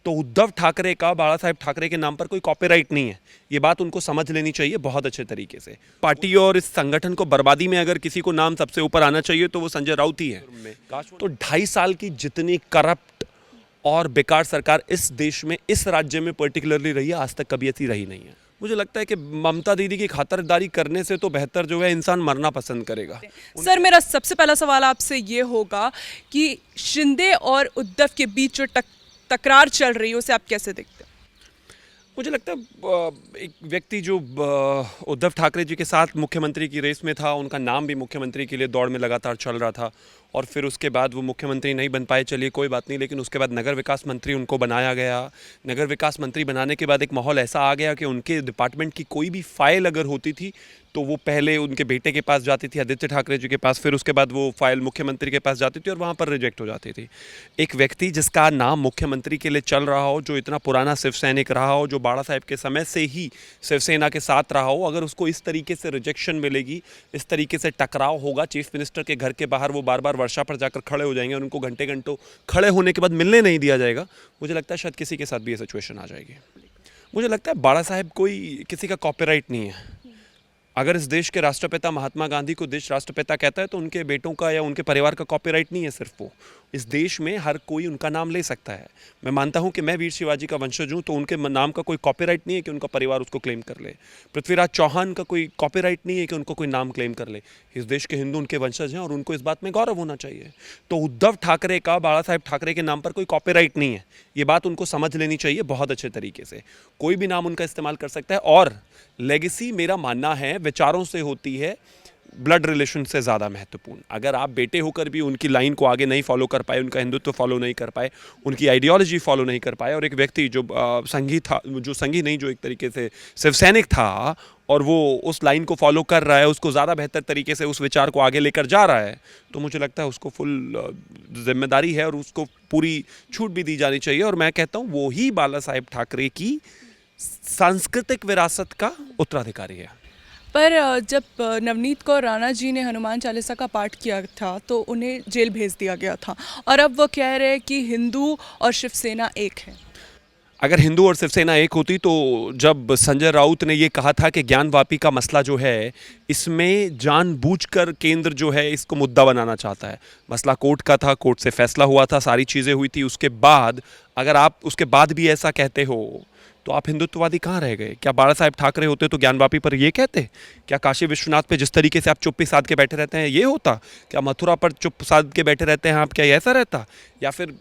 तो उद्धव ठाकरे का बाला साहेब ठाकरे के नाम पर कोई कॉपीराइट नहीं है। ये बात उनको समझ लेनी चाहिए बहुत अच्छे तरीके से। पार्टी और इस संगठन को बर्बादी में अगर किसी को नाम सबसे ऊपर आना चाहिए तो वो संजय राउत ही है। तो 2.5 साल की जितनी करप्ट और बेकार सरकार इस देश में, इस राज्य में पर्टिकुलरली रही है, आज तक कभी ऐसी रही नहीं है। मुझे लगता है कि ममता दीदी की खातिरदारी करने से तो बेहतर जो है इंसान मरना पसंद करेगा। सर, मेरा सबसे पहला सवाल आपसे ये होगा कि शिंदे और उद्धव के बीच जो तकरार चल रही है उसे आप कैसे देखते हैं? मुझे लगता है एक व्यक्ति जो उद्धव ठाकरे जी के साथ मुख्यमंत्री की रेस में था, उनका नाम भी मुख्यमंत्री के लिए दौड़ में लगातार चल रहा था और फिर उसके बाद वो मुख्यमंत्री नहीं बन पाए, चलिए कोई बात नहीं, लेकिन उसके बाद नगर विकास मंत्री उनको बनाया गया। नगर विकास मंत्री बनाने के बाद एक माहौल ऐसा आ गया कि उनके डिपार्टमेंट की कोई भी फाइल अगर होती थी तो वो पहले उनके बेटे के पास जाती थी, आदित्य ठाकरे जी के पास, फिर उसके बाद वो फाइल मुख्यमंत्री के पास जाती थी और वहाँ पर रिजेक्ट हो जाती थी। एक व्यक्ति जिसका नाम मुख्यमंत्री के लिए चल रहा हो, जो इतना पुराना शिव सैनिक रहा हो, जो बाला साहेब के समय से ही शिवसेना के साथ रहा हो, अगर उसको इस तरीके से रिजेक्शन मिलेगी, इस तरीके से टकराव होगा, चीफ मिनिस्टर के घर के बाहर वो बार बार वर्षा पर जाकर खड़े हो जाएंगे और उनको घंटे घंटों खड़े होने के बाद मिलने नहीं दिया जाएगा, मुझे लगता है शायद किसी के साथ भी ये सिचुएशन आ जाएगी। मुझे लगता है बाला साहेब कोई किसी का कॉपीराइट नहीं है। अगर इस देश के राष्ट्रपिता महात्मा गांधी को देश राष्ट्रपिता कहता है तो उनके बेटों का या उनके परिवार का कॉपीराइट नहीं है सिर्फ वो। इस देश में हर कोई उनका नाम ले सकता है। मैं मानता हूं कि मैं वीर शिवाजी का वंशज हूं तो उनके नाम का कोई कॉपीराइट नहीं है कि उनका परिवार उसको क्लेम कर ले। पृथ्वीराज चौहान का कोई कॉपीराइट नहीं है कि उनको कोई नाम क्लेम कर ले। इस देश के हिंदू उनके वंशज हैं और उनको इस बात में गौरव होना चाहिए। तो उद्धव ठाकरे का बाला साहेब ठाकरे के नाम पर कोई कॉपीराइट नहीं है, ये बात उनको समझ लेनी चाहिए बहुत अच्छे तरीके से। कोई भी नाम उनका इस्तेमाल कर सकता है और लेगेसी मेरा मानना है विचारों से होती है, ब्लड रिलेशन से ज़्यादा महत्वपूर्ण। अगर आप बेटे होकर भी उनकी लाइन को आगे नहीं फॉलो कर पाए, उनका हिंदुत्व फॉलो नहीं कर पाए, उनकी आइडियोलॉजी फॉलो नहीं कर पाए, और एक व्यक्ति जो संघी था, जो संघी नहीं, जो एक तरीके से शिवसैनिक था और वो उस लाइन को फॉलो कर रहा है, उसको ज़्यादा बेहतर तरीके से उस विचार को आगे लेकर जा रहा है, तो मुझे लगता है उसको फुल जिम्मेदारी है और उसको पूरी छूट भी दी जानी चाहिए। और मैं कहता हूँ वो ही बाला साहेब ठाकरे की सांस्कृतिक विरासत का उत्तराधिकारी है। पर जब नवनीत कौर राणा जी ने हनुमान चालीसा का पाठ किया था तो उन्हें जेल भेज दिया गया था और अब वो कह रहे हैं कि हिंदू और शिवसेना एक है। अगर हिंदू और शिवसेना एक होती तो जब संजय राउत ने ये कहा था कि ज्ञानवापी का मसला जो है इसमें जानबूझकर केंद्र जो है इसको मुद्दा बनाना चाहता है। मसला कोर्ट का था, कोर्ट से फैसला हुआ था, सारी चीज़ें हुई थी, उसके बाद अगर आप उसके बाद भी ऐसा कहते हो तो आप हिंदुत्ववादी कहाँ रह गए? क्या बाला साहेब ठाकरे होते तो ज्ञानवापी पर ये कहते? क्या काशी विश्वनाथ पे जिस तरीके से आप चुप्पी साध के बैठे रहते हैं ये होता? क्या मथुरा पर चुप साध के बैठे रहते हैं आप, क्या ऐसा रहता? या फिर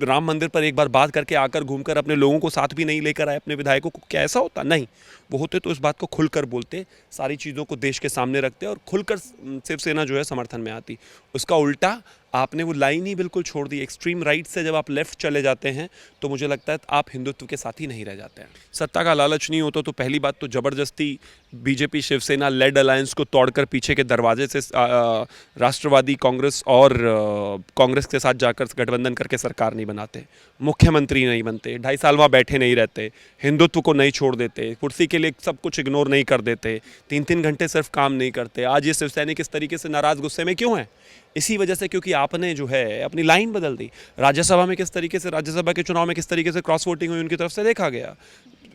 राम मंदिर पर एक बार बात करके आकर घूमकर अपने लोगों को साथ भी नहीं लेकर आए, अपने विधायकों को, क्या ऐसा होता? नहीं, वो होते तो इस बात को खुलकर बोलते, सारी चीज़ों को देश के सामने रखते और खुलकर शिवसेना जो है समर्थन में आती। उसका उल्टा आपने वो लाइन ही बिल्कुल छोड़ दी। एक्सट्रीम राइट से जब आप लेफ्ट चले जाते हैं तो मुझे लगता है आप हिंदुत्व के साथ ही नहीं रह जाते हैं। सत्ता का लालच नहीं होता तो पहली बात तो ज़बरदस्ती बीजेपी शिवसेना लेड अलायंस को तोड़कर पीछे के दरवाजे से राष्ट्रवादी कांग्रेस और कांग्रेस के साथ जाकर गठबंधन करके सरकार नहीं बनाते, मुख्यमंत्री नहीं बनते, 2.5 साल वहाँ बैठे नहीं रहते, हिंदुत्व को नहीं छोड़ देते, कुर्सी के लिए सब कुछ इग्नोर नहीं कर देते, 3-3 घंटे सिर्फ काम नहीं करते। आज ये शिवसैनिक इस तरीके से नाराज़ गुस्से में क्यों है? इसी वजह से क्योंकि आपने जो है अपनी लाइन बदल दी। राज्यसभा में किस तरीके से, राज्यसभा के चुनाव में किस तरीके से क्रॉस वोटिंग हुई उनकी तरफ से देखा गया।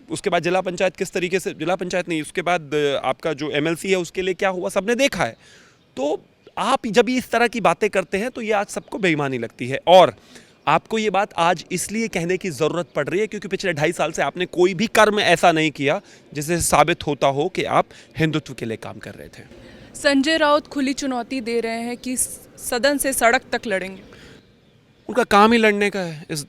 उसके बाद जिला पंचायत किस तरीके से, जिला पंचायत नहीं, उसके बाद आपका जो एमएलसी है उसके लिए क्या हुआ सबने देखा है। तो आप जब इस तरह की बातें करते हैं तो ये आज सबको बेईमानी लगती है और आपको ये बात आज इसलिए कहने की ज़रूरत पड़ रही है क्योंकि पिछले 2.5 साल से आपने कोई भी कर्म ऐसा नहीं किया जिससे साबित होता हो कि आप हिंदुत्व के लिए काम कर रहे थे। संजय राउत खुली चुनौती दे रहे हैं कि सदन से सड़क तक लड़ेंगे। उनका काम ही लड़ने का है। इस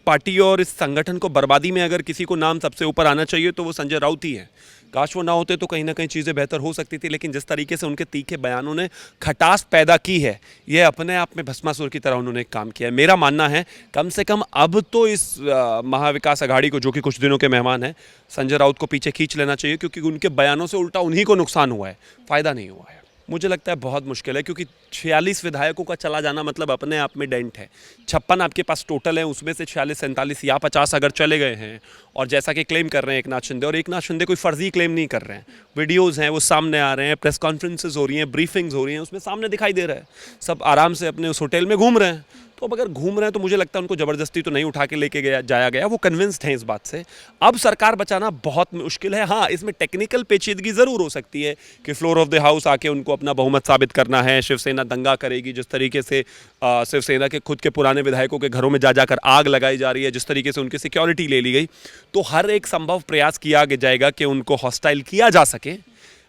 पार्टी और इस संगठन को बर्बादी में अगर किसी को नाम सबसे ऊपर आना चाहिए तो वो संजय राउत ही है। काश वो ना होते तो कहीं ना कहीं चीज़ें बेहतर हो सकती थी, लेकिन जिस तरीके से उनके तीखे बयानों ने खटास पैदा की है ये अपने आप में भस्मासुर की तरह उन्होंने काम किया है। मेरा मानना है कम से कम अब तो इस महाविकास अघाड़ी को, जो कि कुछ दिनों के मेहमान हैं, संजय राउत को पीछे खींच लेना चाहिए क्योंकि उनके बयानों से उल्टा उन्हीं को नुकसान हुआ है, फ़ायदा नहीं हुआ है। मुझे लगता है बहुत मुश्किल है क्योंकि 46 विधायकों का चला जाना मतलब अपने आप में डेंट है। 56 आपके पास टोटल है, उसमें से 46-47 या 50 अगर चले गए हैं और जैसा कि क्लेम कर रहे हैं एकनाथ शिंदे, और एकनाथ शिंदे कोई फर्जी क्लेम नहीं कर रहे हैं, वीडियोज़ हैं वो सामने आ रहे हैं, प्रेस कॉन्फ्रेंसेज हो रही हैं, ब्रीफिंग्स हो रही हैं, उसमें सामने दिखाई दे रहा है सब आराम से अपने उस होटल में घूम रहे हैं। तो अब अगर घूम रहे हैं तो मुझे लगता है उनको ज़बरदस्ती तो नहीं उठा के लेके जाया गया, वो कन्विंस्ड हैं इस बात से। अब सरकार बचाना बहुत मुश्किल है। हाँ, इसमें टेक्निकल पेचीदगी ज़रूर हो सकती है कि फ्लोर ऑफ द हाउस आके उनको अपना बहुमत साबित करना है, शिवसेना दंगा करेगी, जिस तरीके से शिवसेना के खुद के पुराने विधायकों के घरों में जा जाकर आग लगाई जा रही है, जिस तरीके से उनकी सिक्योरिटी ले ली गई, तो हर एक संभव प्रयास किया जाएगा कि उनको हॉस्टाइल किया जा सके।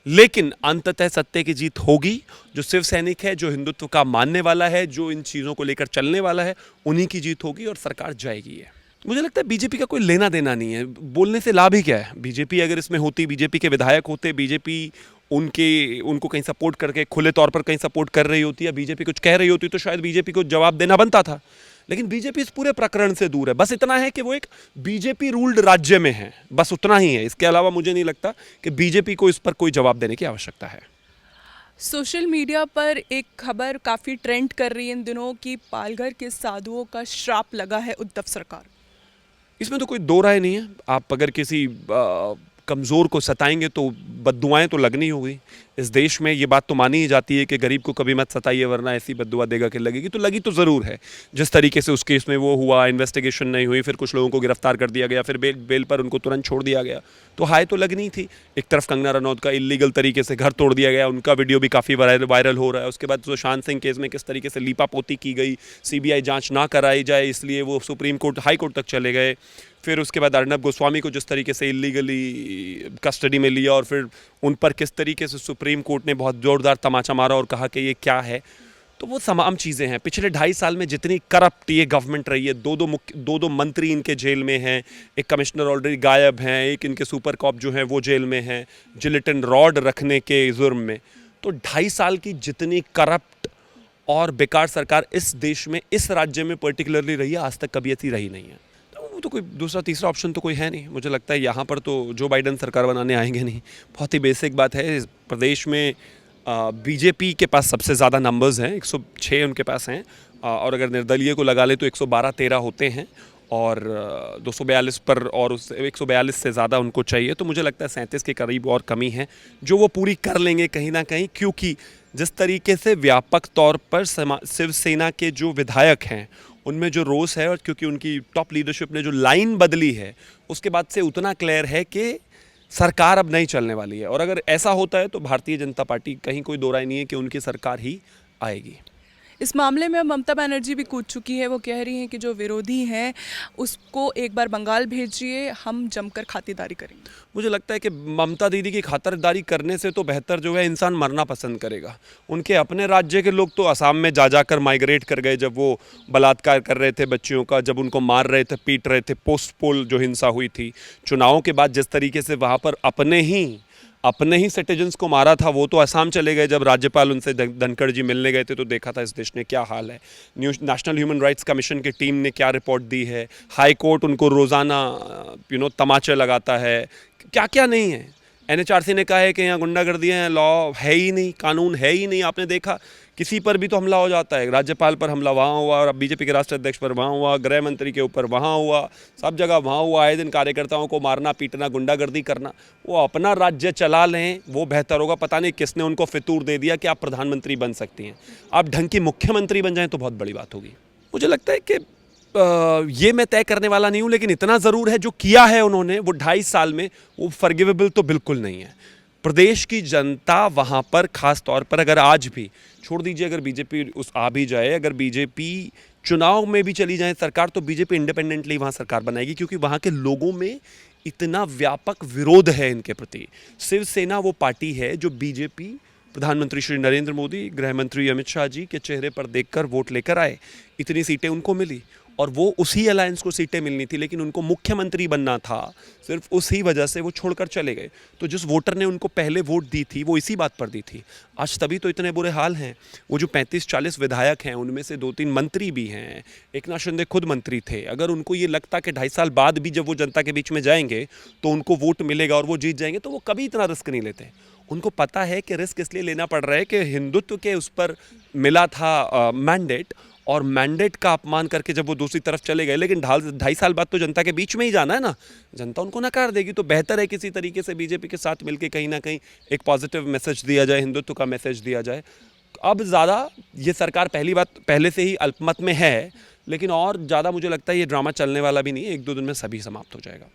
लेकिन अंततः सत्य की जीत होगी। जो शिव सैनिक है, जो हिंदुत्व का मानने वाला है, जो इन चीज़ों को लेकर चलने वाला है, उन्हीं की जीत होगी और सरकार जाएगी। है मुझे लगता है बीजेपी का कोई लेना देना नहीं है, बोलने से लाभ ही क्या है। बीजेपी अगर इसमें होती, बीजेपी के विधायक होते, बीजेपी उनको कहीं सपोर्ट करके खुले तौर पर कहीं सपोर्ट कर रही होती या बीजेपी कुछ कह रही होती तो शायद बीजेपी को जवाब देना बनता था। लेकिन बीजेपी इस पूरे प्रकरण से दूर है। बस इतना है कि वो एक बीजेपी रूल्ड राज्य में है, बस उतना ही है। इसके अलावा मुझे नहीं लगता कि बीजेपी को इस पर कोई जवाब देने की आवश्यकता है। सोशल मीडिया पर एक खबर काफ़ी ट्रेंड कर रही है इन दिनों की पालघर के साधुओं का श्राप लगा है उद्धव सरकार। इसमें तो कोई दो राय नहीं है। आप अगर किसी कमज़ोर को सताएंगे तो बद्दुआएं तो लगनी होगी। इस देश में ये बात तो मानी ही जाती है कि गरीब को कभी मत सताइए वरना ऐसी बद्दुआ देगा कि लगेगी, तो लगी तो ज़रूर है। जिस तरीके से उस केस में वो हुआ, इन्वेस्टिगेशन नहीं हुई, फिर कुछ लोगों को गिरफ्तार कर दिया गया, फिर बेल पर उनको तुरंत छोड़ दिया गया, तो हाय तो लगनी थी। एक तरफ कंगना रनौत का इलीगल तरीके से घर तोड़ दिया गया, उनका वीडियो भी काफ़ी वायरल हो रहा है। उसके बाद सुशांत सिंह केस में किस तरीके से लीपापोती की गई, सीबीआई जाँच ना कराई जाए इसलिए वो सुप्रीम कोर्ट, हाई कोर्ट तक चले गए। फिर उसके बाद अर्नब गोस्वामी को जिस तरीके से इलीगली कस्टडी में लिया और फिर उन पर किस तरीके से सुप्रीम कोर्ट ने बहुत ज़ोरदार तमाचा मारा और कहा कि ये क्या है। तो वो तमाम चीज़ें हैं। पिछले 2.5 साल में जितनी करप्ट ये गवर्नमेंट रही है, दो मंत्री इनके जेल में हैं, एक कमिश्नर ऑलरेडी गायब हैं, एक इनके सुपर कॉप जो हैं वो जेल में हैं जिलेटिन रॉड रखने के जुर्म में। तो 2.5 साल की जितनी करप्ट और बेकार सरकार इस देश में, इस राज्य में पर्टिकुलरली रही है, आज तक कभी ऐसी रही नहीं है। तो कोई दूसरा तीसरा ऑप्शन तो कोई है नहीं। मुझे लगता है यहाँ पर तो जो बाइडेन सरकार बनाने आएंगे नहीं। बहुत ही बेसिक बात है, इस प्रदेश में बीजेपी के पास सबसे ज़्यादा नंबर्स हैं, 106 उनके पास हैं, और अगर निर्दलीय को लगा ले तो 112-13 होते हैं और 242 पर और उस 142 से ज़्यादा उनको चाहिए। तो मुझे लगता है 37 के करीब और कमी है जो वो पूरी कर लेंगे कहीं ना कहीं, क्योंकि जिस तरीके से व्यापक तौर पर शिवसेना के जो विधायक हैं उनमें जो रोष है, और क्योंकि उनकी टॉप लीडरशिप ने जो लाइन बदली है उसके बाद से उतना क्लियर है कि सरकार अब नहीं चलने वाली है। और अगर ऐसा होता है तो भारतीय जनता पार्टी, कहीं कोई दो राय नहीं है कि उनकी सरकार ही आएगी। इस मामले में ममता बनर्जी भी कूद चुकी है। वो कह रही हैं कि जो विरोधी हैं उसको एक बार बंगाल भेजिए, हम जमकर खातिरदारी करेंगे। मुझे लगता है कि ममता दीदी की खातिरदारी करने से तो बेहतर जो है इंसान मरना पसंद करेगा। उनके अपने राज्य के लोग तो असम में जा कर माइग्रेट कर गए जब वो बलात्कार कर रहे थे बच्चियों का, जब उनको मार रहे थे, पीट रहे थे, पोस्ट पोल जो हिंसा हुई थी चुनावों के बाद, जिस तरीके से वहाँ पर अपने ही सिटीजन्स को मारा था, वो तो असम चले गए। जब राज्यपाल उनसे धनखड़ जी मिलने गए थे तो देखा था इस देश ने क्या हाल है। नेशनल ह्यूमन राइट्स कमीशन की टीम ने क्या रिपोर्ट दी है, हाई कोर्ट उनको रोज़ाना तमाचे लगाता है, क्या क्या नहीं है। NHRC ने कहा है कि यहाँ गुंडागर्दी है, लॉ है ही नहीं, कानून है ही नहीं। आपने देखा किसी पर भी तो हमला हो जाता है, राज्यपाल पर हमला वहाँ हुआ, और बीजेपी के राष्ट्रीय अध्यक्ष पर वहाँ हुआ, गृह मंत्री के ऊपर वहाँ हुआ, सब जगह वहाँ हुआ। आए दिन कार्यकर्ताओं को मारना पीटना, गुंडागर्दी करना। वो अपना राज्य चला लें वो बेहतर होगा। पता नहीं किसने उनको फितूर दे दिया कि आप प्रधानमंत्री बन सकती हैं, आप ढंग की मुख्यमंत्री बन जाएँ तो बहुत बड़ी बात होगी। मुझे लगता है कि ये मैं तय करने वाला नहीं हूँ, लेकिन इतना ज़रूर है जो किया है उन्होंने वो 2.5 साल में, वो फॉरगिवेबल तो बिल्कुल नहीं है। प्रदेश की जनता वहाँ पर ख़ास तौर पर, अगर आज भी छोड़ दीजिए, अगर बीजेपी आ भी जाए, अगर बीजेपी चुनाव में भी चली जाए सरकार, तो बीजेपी इंडिपेंडेंटली वहाँ सरकार बनाएगी, क्योंकि वहाँ के लोगों में इतना व्यापक विरोध है इनके प्रति। शिवसेना वो पार्टी है जो बीजेपी, प्रधानमंत्री श्री नरेंद्र मोदी, गृह मंत्री अमित शाह जी के चेहरे पर देखकर वोट लेकर आए, इतनी सीटें उनको मिली, और वो उसी अलायंस को सीटें मिलनी थी, लेकिन उनको मुख्यमंत्री बनना था, सिर्फ उसी वजह से वो छोड़कर चले गए। तो जिस वोटर ने उनको पहले वोट दी थी वो इसी बात पर दी थी। आज तभी तो इतने बुरे हाल हैं। वो जो 35-40 विधायक हैं उनमें से 2-3 मंत्री भी हैं, एकनाथ शिंदे खुद मंत्री थे। अगर उनको ये लगता कि 2.5 साल बाद भी जब वो जनता के बीच में जाएंगे तो उनको वोट मिलेगा और वो जीत जाएंगे, तो वो कभी इतना रिस्क नहीं लेते। उनको पता है कि रिस्क इसलिए लेना पड़ रहा है कि हिंदुत्व के उस पर मिला था मैंडेट, और मैंडेट का अपमान करके जब वो दूसरी तरफ चले गए, लेकिन 2.5 साल बाद तो जनता के बीच में ही जाना है ना, जनता उनको नकार देगी। तो बेहतर है किसी तरीके से बीजेपी के साथ मिलकर कहीं ना कहीं एक पॉजिटिव मैसेज दिया जाए, हिंदुत्व का मैसेज दिया जाए। अब ज़्यादा ये सरकार पहले से ही अल्पमत में है, लेकिन और ज़्यादा मुझे लगता है ये ड्रामा चलने वाला भी नहीं है, 1-2 दिन में सभी समाप्त हो जाएगा।